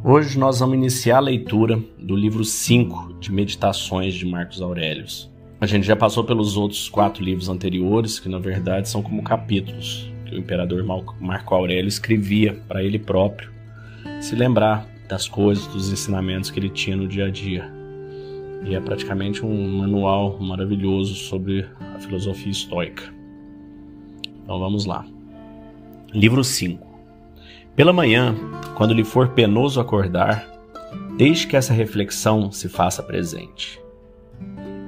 Hoje nós vamos iniciar a leitura do livro 5 de Meditações de Marcos Aurelius. A gente já passou pelos outros 4 livros anteriores, que na verdade são como capítulos, que o imperador Marco Aurélio escrevia para ele próprio, se lembrar das coisas, dos ensinamentos que ele tinha no dia a dia. E é praticamente um manual maravilhoso sobre a filosofia estoica. Então vamos lá. Livro 5. Pela manhã, quando lhe for penoso acordar, deixe que essa reflexão se faça presente.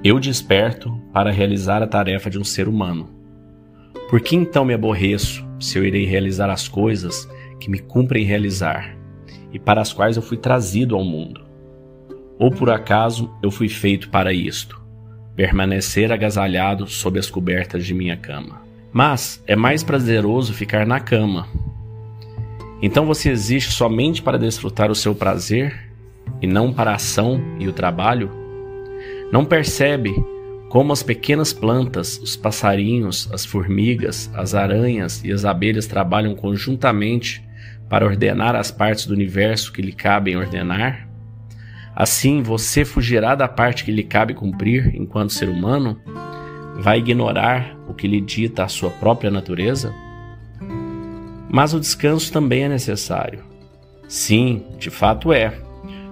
Eu desperto para realizar a tarefa de um ser humano. Por que então me aborreço se eu irei realizar as coisas que me cumprem realizar e para as quais eu fui trazido ao mundo? Ou por acaso eu fui feito para isto, permanecer agasalhado sob as cobertas de minha cama? Mas é mais prazeroso ficar na cama. Então você existe somente para desfrutar o seu prazer e não para a ação e o trabalho? Não percebe como as pequenas plantas, os passarinhos, as formigas, as aranhas e as abelhas trabalham conjuntamente para ordenar as partes do universo que lhe cabem ordenar? Assim você fugirá da parte que lhe cabe cumprir enquanto ser humano? Vai ignorar o que lhe dita a sua própria natureza? Mas o descanso também é necessário. Sim, de fato é.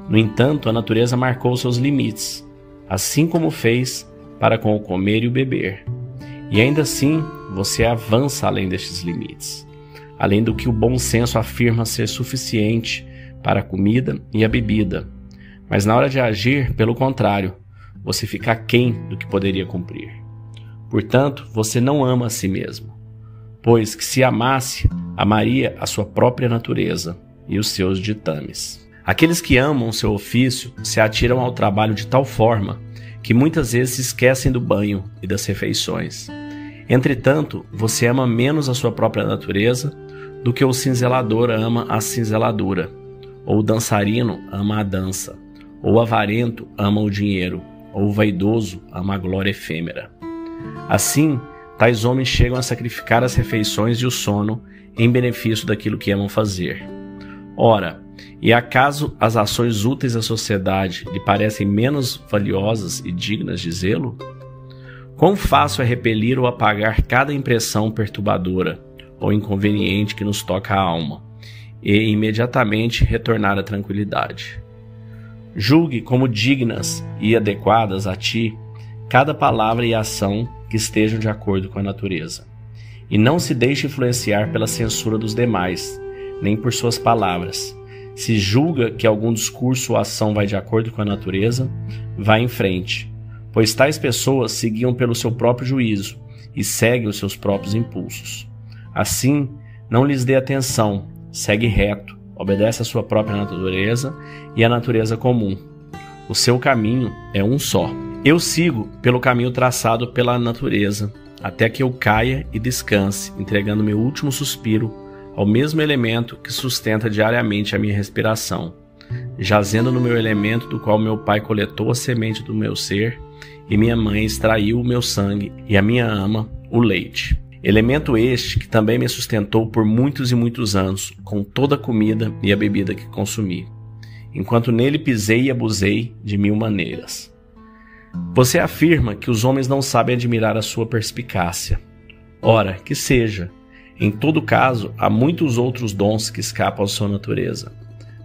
No entanto, a natureza marcou seus limites, assim como fez para com o comer e o beber. E ainda assim, você avança além destes limites, além do que o bom senso afirma ser suficiente para a comida e a bebida. Mas na hora de agir, pelo contrário, você fica aquém do que poderia cumprir. Portanto, você não ama a si mesmo, pois que se amasse, amaria a sua própria natureza e os seus ditames. Aqueles que amam o seu ofício se atiram ao trabalho de tal forma que muitas vezes se esquecem do banho e das refeições. Entretanto, você ama menos a sua própria natureza do que o cinzelador ama a cinzeladura, ou o dançarino ama a dança, ou o avarento ama o dinheiro, ou o vaidoso ama a glória efêmera. Assim, tais homens chegam a sacrificar as refeições e o sono em benefício daquilo que amam fazer. Ora, e acaso as ações úteis à sociedade lhe parecem menos valiosas e dignas de zelo? Quão fácil é repelir ou apagar cada impressão perturbadora ou inconveniente que nos toca a alma, e imediatamente retornar à tranquilidade. Julgue como dignas e adequadas a ti cada palavra e ação que estejam de acordo com a natureza. E não se deixe influenciar pela censura dos demais, nem por suas palavras. Se julga que algum discurso ou ação vai de acordo com a natureza, vá em frente, pois tais pessoas se guiam pelo seu próprio juízo e seguem os seus próprios impulsos. Assim, não lhes dê atenção, segue reto, obedece à sua própria natureza e à natureza comum. O seu caminho é um só. Eu sigo pelo caminho traçado pela natureza, até que eu caia e descanse, entregando meu último suspiro ao mesmo elemento que sustenta diariamente a minha respiração, jazendo no meu elemento do qual meu pai coletou a semente do meu ser e minha mãe extraiu o meu sangue e a minha ama o leite. Elemento este que também me sustentou por muitos e muitos anos, com toda a comida e a bebida que consumi, enquanto nele pisei e abusei de 1000 maneiras. Você afirma que os homens não sabem admirar a sua perspicácia. Ora, que seja. Em todo caso, há muitos outros dons que escapam à sua natureza.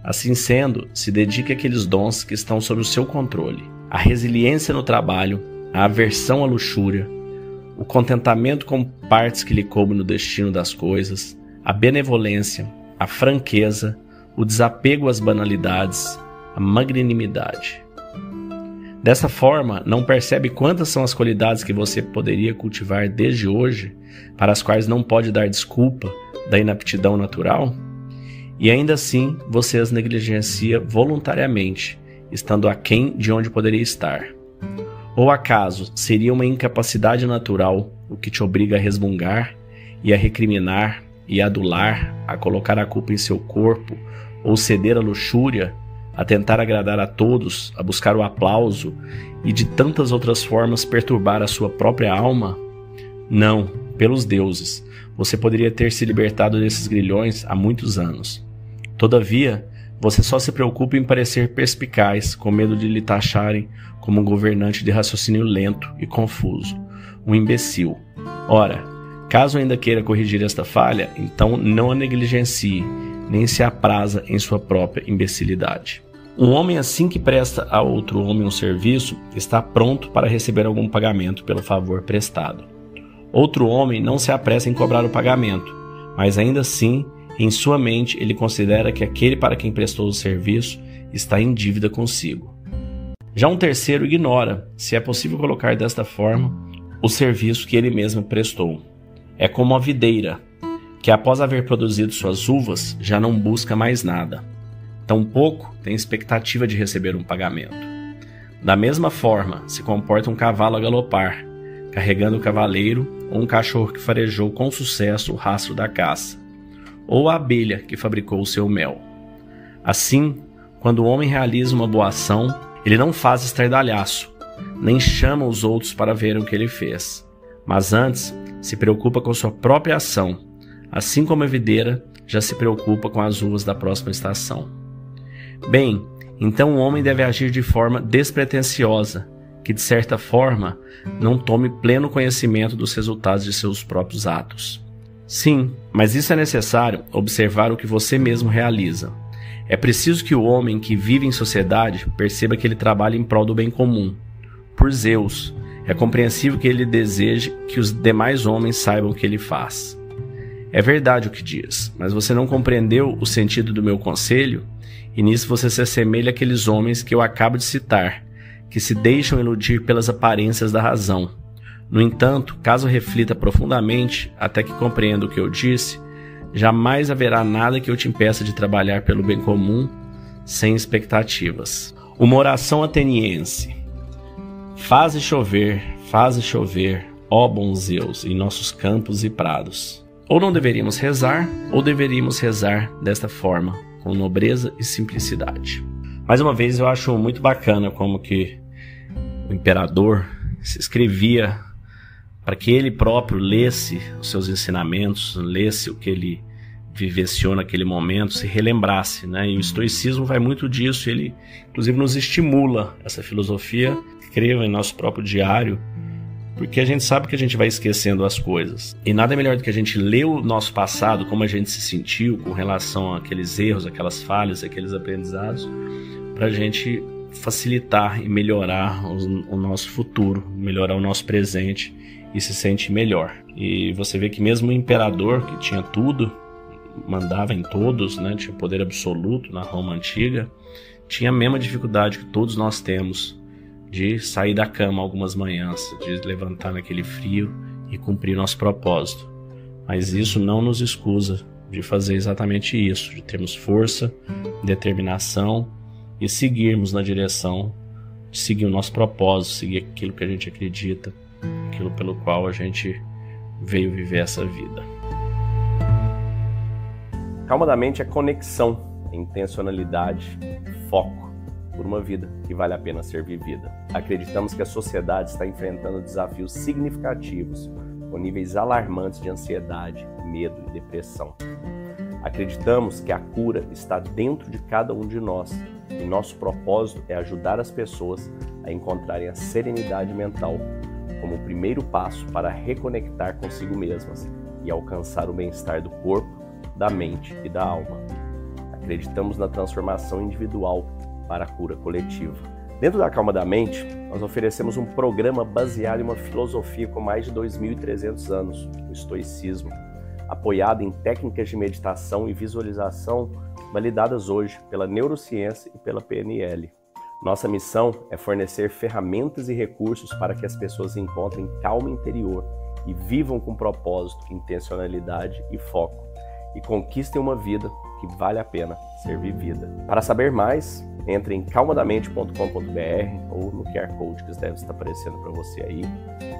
Assim sendo, se dedique àqueles dons que estão sob o seu controle. A resiliência no trabalho, a aversão à luxúria, o contentamento com partes que lhe coubem no destino das coisas, a benevolência, a franqueza, o desapego às banalidades, a magnanimidade. Dessa forma, não percebe quantas são as qualidades que você poderia cultivar desde hoje, para as quais não pode dar desculpa da inaptidão natural? E ainda assim, você as negligencia voluntariamente, estando aquém de onde poderia estar. Ou acaso seria uma incapacidade natural o que te obriga a resmungar e a recriminar e a adular, a colocar a culpa em seu corpo, ou ceder à luxúria, a tentar agradar a todos, a buscar o aplauso e de tantas outras formas perturbar a sua própria alma? Não, pelos deuses, você poderia ter se libertado desses grilhões há muitos anos. Todavia, Você só se preocupa em parecer perspicaz, com medo de lhe taxarem como um governante de raciocínio lento e confuso, um imbecil. Ora, caso ainda queira corrigir esta falha, então não a negligencie, nem se apraza em sua própria imbecilidade. Um homem assim que presta a outro homem um serviço, está pronto para receber algum pagamento pelo favor prestado. Outro homem não se apressa em cobrar o pagamento, mas ainda assim, em sua mente, ele considera que aquele para quem prestou o serviço está em dívida consigo. Já um terceiro ignora, se é possível colocar desta forma, o serviço que ele mesmo prestou. É como a videira, que após haver produzido suas uvas, já não busca mais nada. Tampouco tem expectativa de receber um pagamento. Da mesma forma, se comporta um cavalo a galopar, carregando o cavaleiro, ou um cachorro que farejou com sucesso o rastro da caça, ou a abelha que fabricou o seu mel. Assim, quando o homem realiza uma boa ação, ele não faz estardalhaço, nem chama os outros para verem o que ele fez, mas antes se preocupa com sua própria ação, assim como a videira já se preocupa com as uvas da próxima estação. Bem, então o homem deve agir de forma despretensiosa, que de certa forma não tome pleno conhecimento dos resultados de seus próprios atos. Sim, mas isso é necessário observar o que você mesmo realiza. É preciso que o homem que vive em sociedade perceba que ele trabalha em prol do bem comum. Por Zeus, é compreensível que ele deseje que os demais homens saibam o que ele faz. É verdade o que diz, mas você não compreendeu o sentido do meu conselho, e nisso você se assemelha àqueles homens que eu acabo de citar, que se deixam iludir pelas aparências da razão. No entanto, caso reflita profundamente, até que compreenda o que eu disse, jamais haverá nada que eu te impeça de trabalhar pelo bem comum, sem expectativas. Uma oração ateniense. Faze chover, ó bom Zeus, em nossos campos e prados. Ou não deveríamos rezar, ou deveríamos rezar desta forma, com nobreza e simplicidade. Mais uma vez, eu acho muito bacana como que o imperador se escrevia para que ele próprio lesse os seus ensinamentos, lesse o que ele vivenciou naquele momento, se relembrasse, né? E o estoicismo vai muito disso, ele inclusive nos estimula essa filosofia. Escreva em nosso próprio diário, porque a gente sabe que a gente vai esquecendo as coisas. E nada melhor do que a gente ler o nosso passado, como a gente se sentiu com relação àqueles erros, aquelas falhas, aqueles aprendizados, para a gente facilitar e melhorar o nosso futuro, melhorar o nosso presente e se sente melhor. E você vê que mesmo o imperador, que tinha tudo, mandava em todos, né, tinha poder absoluto na Roma antiga, tinha a mesma dificuldade que todos nós temos de sair da cama algumas manhãs, de levantar naquele frio e cumprir nosso propósito. Mas isso não nos excusa de fazer exatamente isso, de termos força, determinação e seguirmos na direção de seguir o nosso propósito, seguir aquilo que a gente acredita, aquilo pelo qual a gente veio viver essa vida. Calma da mente é conexão, é intencionalidade, foco por uma vida que vale a pena ser vivida. Acreditamos que a sociedade está enfrentando desafios significativos, com níveis alarmantes de ansiedade, medo e depressão. Acreditamos que a cura está dentro de cada um de nós e nosso propósito é ajudar as pessoas a encontrarem a serenidade mental como o primeiro passo para reconectar consigo mesmas e alcançar o bem-estar do corpo, da mente e da alma. Acreditamos na transformação individual para a cura coletiva. Dentro da Calma da Mente, nós oferecemos um programa baseado em uma filosofia com mais de 2.300 anos, o estoicismo, apoiado em técnicas de meditação e visualização validadas hoje pela neurociência e pela PNL. Nossa missão é fornecer ferramentas e recursos para que as pessoas encontrem calma interior e vivam com propósito, intencionalidade e foco, e conquistem uma vida que vale a pena ser vivida. Para saber mais, entre em calmadamente.com.br ou no QR Code que deve estar aparecendo para você aí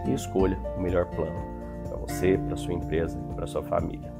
e escolha o melhor plano para você, para sua empresa e para sua família.